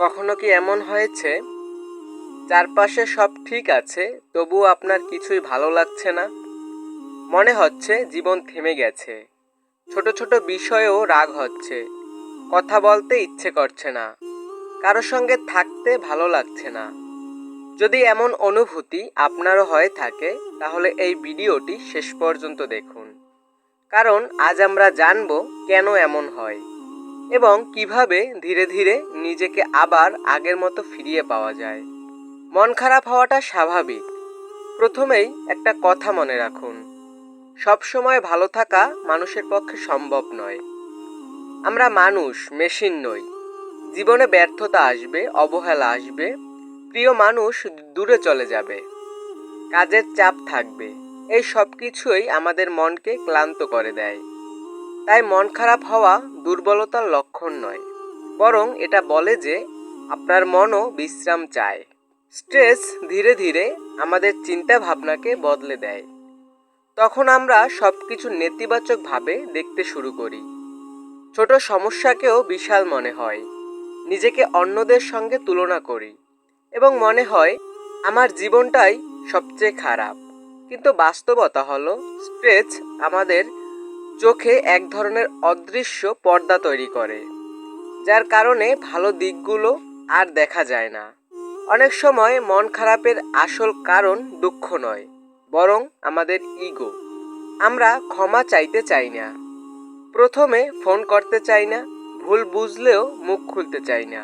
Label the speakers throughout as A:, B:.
A: কখনো কি এমন হয়েছে চারপাশে সব ঠিক আছে, তবুও আপনার কিছুই ভালো লাগছে না? মনে হচ্ছে জীবন থেমে গেছে। ছোট ছোট বিষয়েও রাগ হচ্ছে, কথা বলতে ইচ্ছে করছে না, কারো সঙ্গে থাকতে ভালো লাগছে না। যদি এমন অনুভূতি আপনারও হয়ে থাকে, তাহলে এই ভিডিওটি শেষ পর্যন্ত দেখুন। কারণ আজ আমরা জানব কেন এমন হয় এবং কিভাবে ধীরে ধীরে নিজেকে আবার আগের মতো ফিরিয়ে পাওয়া যায়। মন খারাপ হওয়াটা স্বাভাবিক। প্রথমেই একটা কথা মনে রাখুন, সব সময় ভালো থাকা মানুষের পক্ষে সম্ভব নয়। আমরা মানুষ, মেশিন নই। জীবনে ব্যর্থতা আসবে, অবহেলা আসবে, প্রিয় মানুষ দূরে চলে যাবে, কাজের চাপ থাকবে। এই সব কিছুই আমাদের মনকে ক্লান্ত করে দেয়। তাই মন খারাপ হওয়া দুর্বলতার লক্ষণ নয়, বরং এটা বলে যে আপনার মনও বিশ্রাম চায়। স্ট্রেস ধীরে ধীরে আমাদের চিন্তা ভাবনাকে বদলে দেয়। তখন আমরা সব কিছু নেতিবাচকভাবে দেখতে শুরু করি। ছোট সমস্যাকেও বিশাল মনে হয়। নিজেকে অন্যদের সঙ্গে তুলনা করি এবং মনে হয় আমার জীবনটাই সবচেয়ে খারাপ। কিন্তু বাস্তবতা হলো, স্ট্রেস আমাদের চোখে এক ধরনের অদৃশ্য পর্দা তৈরি করে, যার কারণে ভালো দিকগুলো আর দেখা যায় না। অনেক সময় মন খারাপের আসল কারণ দুঃখ নয়, বরং আমাদের ইগো। আমরা ক্ষমা চাইতে চাই না, প্রথমে ফোন করতে চাই না, ভুল বুঝলেও মুখ খুলতে চাই না,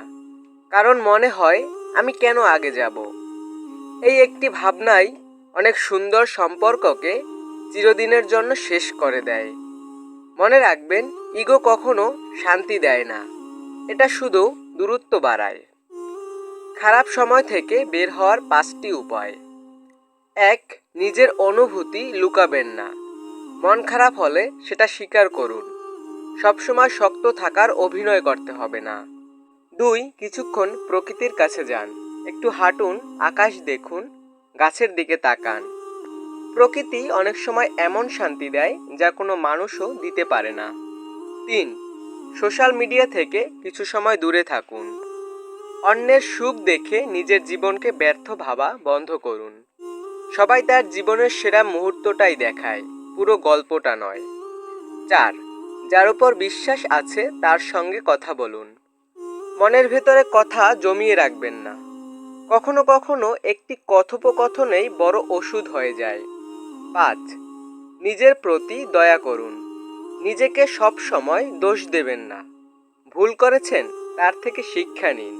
A: কারণ মনে হয় আমি কেন আগে যাব। এই একটি ভাবনাই অনেক সুন্দর সম্পর্ককে চিরদিনের জন্য শেষ করে দেয়। মনে রাখবেন, ইগো কখনো শান্তি দেয় না, এটা শুধু দূরত্ব বাড়ায়। খারাপ সময় থেকে বের হওয়ার 5টি উপায়। 1. নিজের অনুভূতি লুকাবেন না। মন খারাপ হলে সেটা স্বীকার করুন। সবসময় শক্ত থাকার অভিনয় করতে হবে না। 2. কিছুক্ষণ প্রকৃতির কাছে যান। একটু হাঁটুন, আকাশ দেখুন, গাছের দিকে তাকান। প্রকৃতি অনেক সময় এমন শান্তি দেয় যা কোনো মানুষও দিতে পারে না। 3. সোশ্যাল মিডিয়া থেকে কিছু সময় দূরে থাকুন। অন্যের সুখ দেখে নিজের জীবনকে ব্যর্থ ভাবা বন্ধ করুন। সবাই তার জীবনের সেরা মুহূর্তটাই দেখায়, পুরো গল্পটা নয়। 4. যার উপর বিশ্বাস আছে তার সঙ্গে কথা বলুন। মনের ভেতরে কথা জমিয়ে রাখবেন না। কখনো কখনো একটি কথোপকথনেই বড় ওষুধ হয়ে যায়। 5. নিজের প্রতি দয়া করুন। নিজেকে সব সময় দোষ দেবেন না। ভুল করেছেন, তার থেকে শিক্ষা নিন,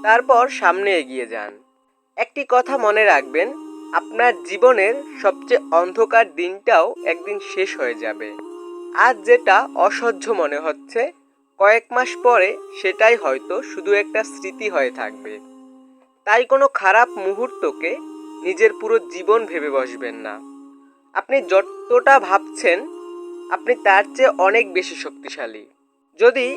A: তারপর সামনে এগিয়ে যান। একটি কথা মনে রাখবেন, আপনার জীবনের সবচেয়ে অন্ধকার দিনটাও একদিন শেষ হয়ে যাবে। আজ যেটা অসহ্য মনে হচ্ছে, কয়েক মাস পরে সেটাই হয়তো শুধু একটা স্মৃতি হয়ে থাকবে। তাই কোনো খারাপ মুহূর্তকে নিজের পুরো জীবন ভেবে বসবেন না। আপনি যতটা ভাবছেন, আপনি তার চেয়ে অনেক বেশি শক্তিশালী। যদি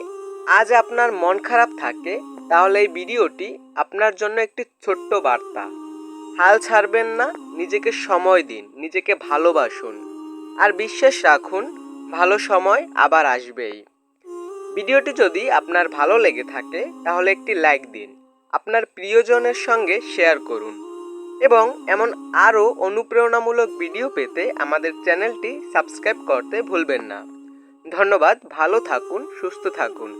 A: আজ আপনার মন খারাপ থাকে, তাহলে এই ভিডিওটি আপনার জন্য একটি ছোট্ট বার্তা। হাল ছাড়বেন না, নিজেকে সময় দিন, নিজেকে ভালোবাসুন, আর বিশ্বাস রাখুন, ভালো সময় আবার আসবেই। ভিডিওটি যদি আপনার ভালো লেগে থাকে, তাহলে একটি লাইক দিন, আপনার প্রিয়জনের সঙ্গে শেয়ার করুন এবং এমন আরও অনুপ্রেরণামূলক ভিডিও পেতে আমাদের চ্যানেলটি সাবস্ক্রাইব করতে ভুলবেন না। ধন্যবাদ, ভালো থাকুন, সুস্থ থাকুন।